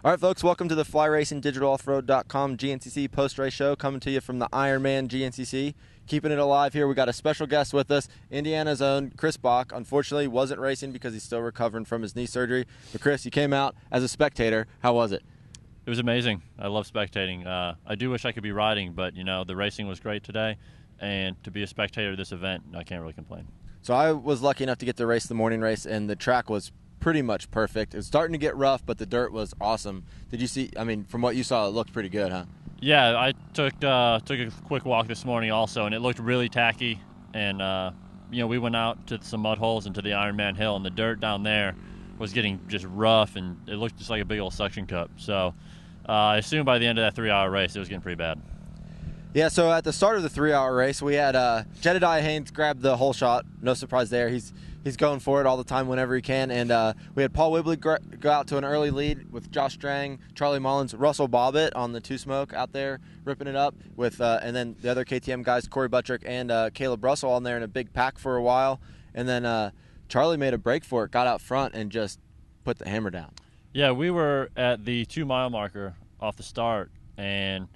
All right, folks, welcome to the Fly Racing Offroad.com GNCC Post-Race Show, coming to you from the Ironman GNCC. Keeping it alive here, we got a special guest with us, Indiana's own Chris Bach. Unfortunately, wasn't racing because he's still recovering from his knee surgery. But Chris, you came out as a spectator. How was it? It was amazing. I love spectating. I do wish I could be riding, but, the racing was great today. And to be a spectator of this event, I can't really complain. So I was lucky enough to get to race the morning race, and the track was pretty much perfect. It was starting to get rough, but the dirt was awesome. Did you see, from what you saw, it looked pretty good, huh? Yeah, I took a quick walk this morning also, and it looked really tacky. And, we went out to some mud holes and to the Ironman Hill, and the dirt down there was getting just rough, and it looked just like a big old suction cup. So I assume by the end of that 3-hour race, it was getting pretty bad. Yeah, so at the start of the 3-hour race, we had Jedediah Haynes grab the whole shot. No surprise there. He's going for it all the time whenever he can. And we had Paul Whibley go out to an early lead with Josh Strang, Charlie Mullins, Russell Bobbitt on the two-smoke out there ripping it up with, and then the other KTM guys, Corey Buttrick and Caleb Russell on there in a big pack for a while. And then Charlie made a break for it, got out front, and just put the hammer down. Yeah, we were at the 2-mile marker off the start, and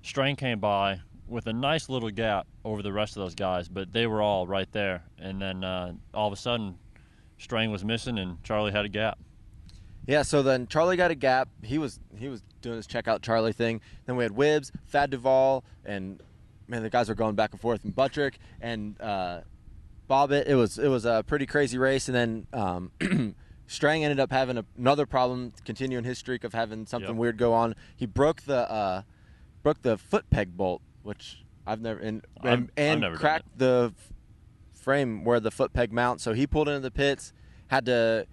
Strang came by with a nice little gap over the rest of those guys, but they were all right there. And then all of a sudden, Strang was missing, and Charlie had a gap. Yeah, so then Charlie got a gap. He was doing his check out Charlie thing. Then we had Wibbs, Thad Duvall, and man, the guys were going back and forth. And Buttrick and Bobbitt. It was a pretty crazy race. And then Strang ended up having another problem, continuing his streak of having something weird go on. He broke the foot peg bolt, which I've never and cracked the frame where the foot peg mounts. So he pulled into the pits, had to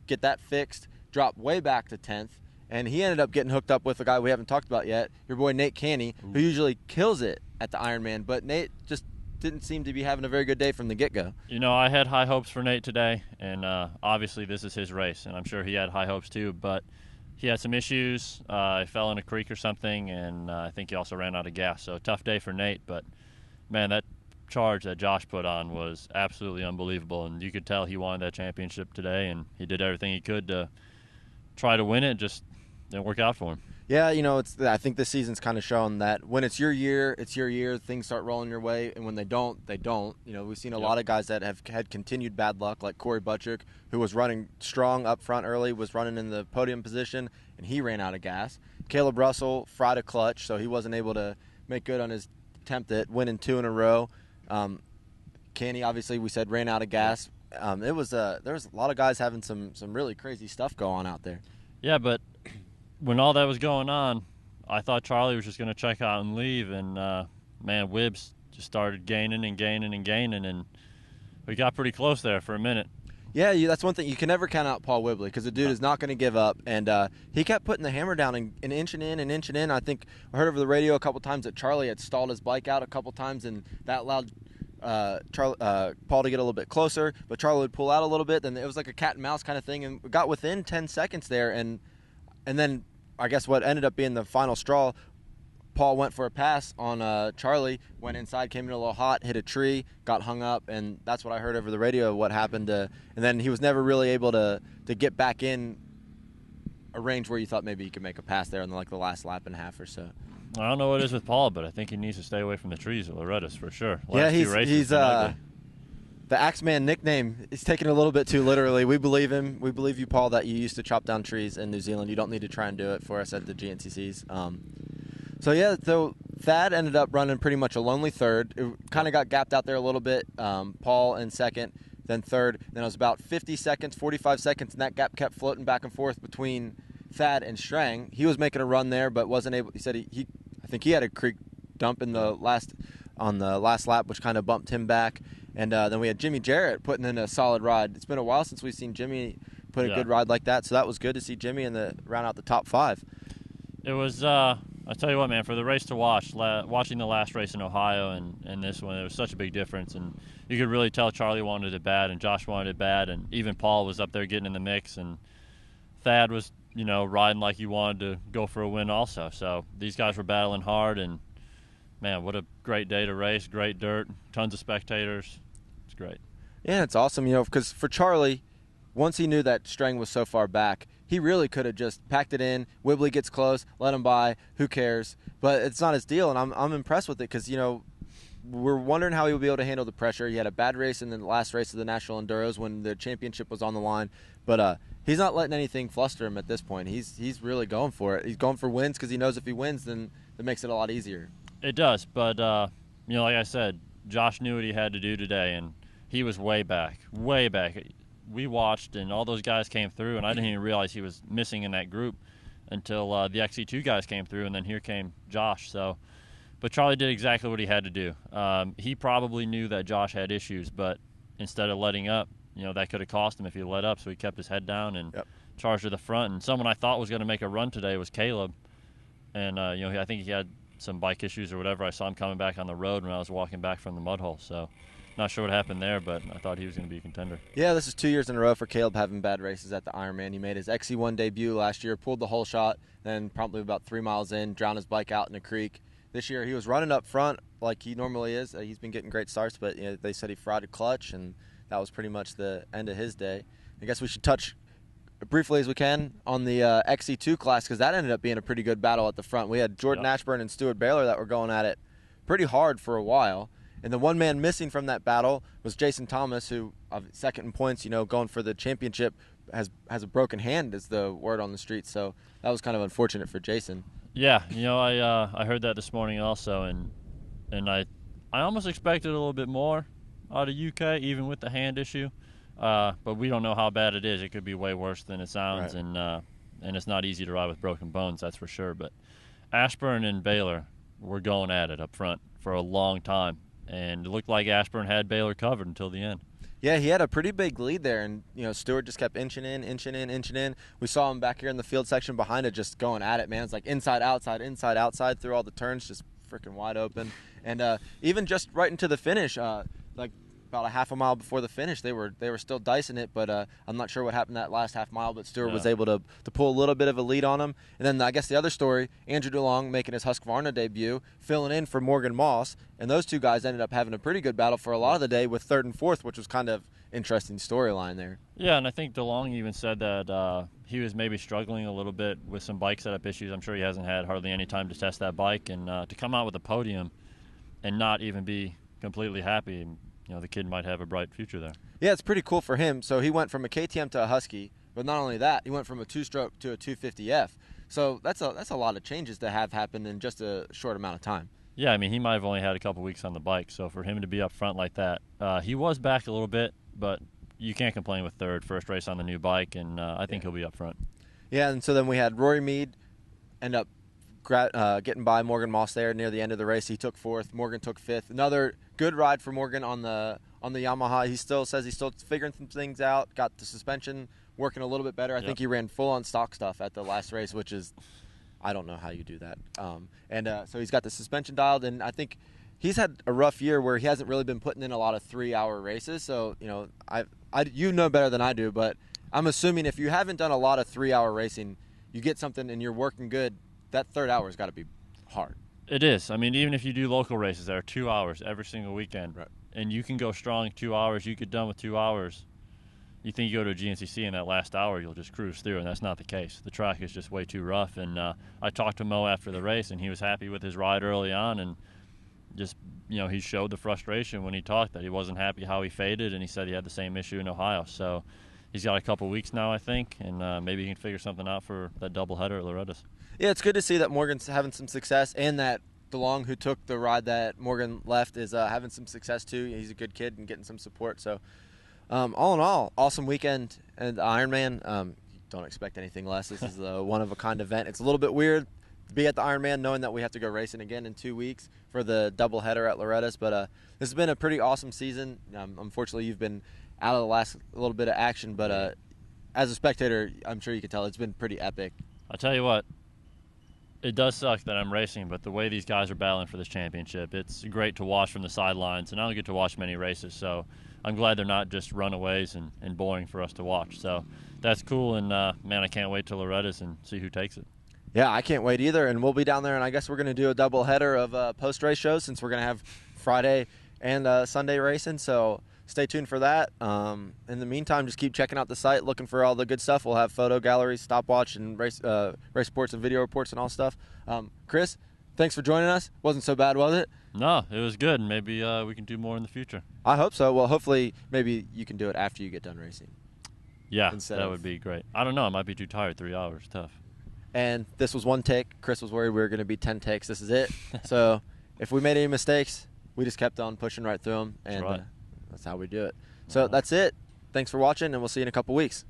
get that fixed, dropped way back to 10th, and he ended up getting hooked up with a guy we haven't talked about yet, your boy Nate Canny, who usually kills it at the Ironman, but Nate just didn't seem to be having a very good day from the get-go. I had high hopes for Nate today, and obviously this is his race, and I'm sure he had high hopes too, but he had some issues. He fell in a creek or something, and I think he also ran out of gas. So tough day for Nate, but, man, that charge that Josh put on was absolutely unbelievable, and you could tell he wanted that championship today, and he did everything he could to try to win it. Just didn't work out for him. Yeah, I think this season's kind of shown that when it's your year, things start rolling your way, and when they don't, they don't. We've seen a lot of guys that have had continued bad luck, like Corey Buttrick, who was running strong up front early, was running in the podium position, and he ran out of gas. Caleb Russell fried a clutch, so he wasn't able to make good on his attempt at winning 2 in a row. Canny, obviously, we said ran out of gas. There was a lot of guys having some really crazy stuff go on out there. Yeah, but when all that was going on, I thought Charlie was just going to check out and leave, and Wibbs just started gaining, and we got pretty close there for a minute. Yeah, that's one thing. You can never count out Paul Whibley because the dude is not going to give up, and he kept putting the hammer down and inching in. I think I heard over the radio a couple times that Charlie had stalled his bike out a couple times, and that allowed Paul to get a little bit closer, but Charlie would pull out a little bit. Then it was like a cat and mouse kind of thing, and we got within 10 seconds there, and then I guess what ended up being the final straw, Paul went for a pass on Charlie, went inside, came in a little hot, hit a tree, got hung up, and that's what I heard over the radio what happened. And then he was never really able to get back in a range where you thought maybe he could make a pass there in the last lap and a half or so. I don't know what it is with Paul, but I think he needs to stay away from the trees at Loretta's for sure. He's the Axeman nickname is taken a little bit too literally. We believe him. We believe you, Paul, that you used to chop down trees in New Zealand. You don't need to try and do it for us at the GNCCs. So Thad ended up running pretty much a lonely third. It kind of got gapped out there a little bit. Paul in second, then third. Then it was about 50 seconds, 45 seconds, and that gap kept floating back and forth between Thad and Strang. He was making a run there, but wasn't able. He said I think he had a creek dump on the last lap, which kind of bumped him back. And then we had Jimmy Jarrett putting in a solid ride. It's been a while since we've seen Jimmy put a good ride like that, so that was good to see Jimmy in the round out the top 5. It was, I tell you what, man, for the race to watching the last race in Ohio and this one, it was such a big difference. And you could really tell Charlie wanted it bad, and Josh wanted it bad, and even Paul was up there getting in the mix, and Thad was, riding like he wanted to go for a win also. So these guys were battling hard, and man, what a great day to race, great dirt, tons of spectators. It's great. Yeah, it's awesome, because for Charlie, once he knew that Strang was so far back, he really could have just packed it in. Whibley gets close, let him by. Who cares? But it's not his deal, and I'm impressed with it because, we're wondering how he would be able to handle the pressure. He had a bad race in the last race of the National Enduros when the championship was on the line. But he's not letting anything fluster him at this point. He's really going for it. He's going for wins because he knows if he wins, then it makes it a lot easier. It does, but, like I said, Josh knew what he had to do today, and he was way back, way back. We watched, and all those guys came through, and I didn't even realize he was missing in that group until the XC2 guys came through, and then here came Josh. But Charlie did exactly what he had to do. He probably knew that Josh had issues, but instead of letting up, that could have cost him if he let up, so he kept his head down and charged to the front. And someone I thought was going to make a run today was Caleb, and, I think he had some bike issues or whatever. I saw him coming back on the road when I was walking back from the mud hole, so not sure what happened there, but I thought he was going to be a contender. Yeah, this is 2 years in a row for Caleb having bad races at the Ironman. He made his XC1 debut last year, pulled the whole shot, then promptly about 3 miles in, drowned his bike out in a creek. This year he was running up front like he normally is. He's been getting great starts, but they said he fried a clutch, and that was pretty much the end of his day. I guess we should touch briefly as we can on the XC2 class because that ended up being a pretty good battle at the front. We had Jordan Ashburn and Stuart Baylor that were going at it pretty hard for a while. And the one man missing from that battle was Jason Thomas, who, second in points, going for the championship, has a broken hand, is the word on the street. So that was kind of unfortunate for Jason. Yeah, I heard that this morning also, and I almost expected a little bit more out of UK, even with the hand issue. But we don't know how bad it is. It could be way worse than it sounds, right. And it's not easy to ride with broken bones, that's for sure. But Ashburn and Baylor were going at it up front for a long time. And it looked like Ashburn had Baylor covered until the end. Yeah, he had a pretty big lead there, and Stewart just kept inching in. We saw him back here in the field section behind it, just going at it, man. It's like inside, outside through all the turns, just freaking wide open. And even just right into the finish, like about a half a mile before the finish, they were still dicing it, but I'm not sure what happened that last half mile, but Stewart was able to pull a little bit of a lead on him. And then I guess the other story, Andrew DeLong making his Husqvarna debut, filling in for Morgan Moss, and those two guys ended up having a pretty good battle for a lot of the day with third and fourth, which was kind of interesting storyline there. Yeah, and I think DeLong even said that he was maybe struggling a little bit with some bike setup issues. I'm sure he hasn't had hardly any time to test that bike, and to come out with a podium and not even be completely happy, the kid might have a bright future there. Yeah, it's pretty cool for him. So he went from a KTM to a Husky, but not only that, he went from a two-stroke to a 250F. So that's a lot of changes to have happen in just a short amount of time. Yeah, I mean, he might have only had a couple weeks on the bike, so for him to be up front like that, he was back a little bit, but you can't complain with third, first race on the new bike, and I think he'll be up front. Yeah, and so then we had Rory Mead end up getting by Morgan Moss there near the end of the race. He took fourth. Morgan took fifth. Another good ride for Morgan on the Yamaha. He still says he's still figuring some things out. Got the suspension working a little bit better. I think he ran full on stock stuff at the last race, which is, I don't know how you do that. So he's got the suspension dialed, and I think he's had a rough year where he hasn't really been putting in a lot of 3-hour races. So you know better than I do, but I'm assuming if you haven't done a lot of 3-hour racing, you get something and you're working good. That third hour's got to be hard. It is. I mean, even if you do local races that are 2 hours every single weekend, right, and you can go strong 2 hours, you get done with 2 hours, you think you go to a GNCC in that last hour, you'll just cruise through, and that's not the case. The track is just way too rough, and I talked to Mo after the race, and he was happy with his ride early on, and just, he showed the frustration when he talked that he wasn't happy how he faded, and he said he had the same issue in Ohio. So he's got a couple weeks now, I think, and maybe he can figure something out for that doubleheader at Loretta's. Yeah, it's good to see that Morgan's having some success, and that DeLong, who took the ride that Morgan left, is having some success too. He's a good kid and getting some support. So all in all, awesome weekend at Ironman. Don't expect anything less. This is a one-of-a-kind event. It's a little bit weird to be at the Ironman knowing that we have to go racing again in 2 weeks for the doubleheader at Loretta's. But this has been a pretty awesome season. Unfortunately, you've been out of the last little bit of action, but as a spectator, I'm sure you can tell it's been pretty epic. I'll tell you what. It does suck that I'm racing, but the way these guys are battling for this championship, it's great to watch from the sidelines, and I don't get to watch many races, so I'm glad they're not just runaways and boring for us to watch. So that's cool, and, man, I can't wait till Loretta's and see who takes it. Yeah, I can't wait either, and we'll be down there, and I guess we're going to do a double header of post-race shows since we're going to have Friday and Sunday racing, so stay tuned for that. In the meantime, just keep checking out the site, looking for all the good stuff. We'll have photo galleries, stopwatch, and race reports and video reports and all stuff. Chris, thanks for joining us. Wasn't so bad, was it? No, it was good. Maybe we can do more in the future. I hope so. Well, hopefully, maybe you can do it after you get done racing. Yeah, that would be great. I don't know. I might be too tired. 3 hours, tough. And this was one take. Chris was worried we were going to be 10 takes. This is it. So if we made any mistakes, we just kept on pushing right through them, and that's, right. That's how we do it. So that's it. Thanks for watching, and we'll see you in a couple weeks.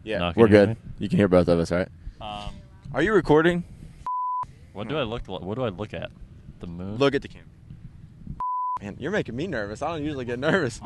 Yeah, no, we're good. You can hear both of us, right? Are you recording? What do I look? What do I look at? The moon. Look at the camera. Man, you're making me nervous. I don't usually get nervous.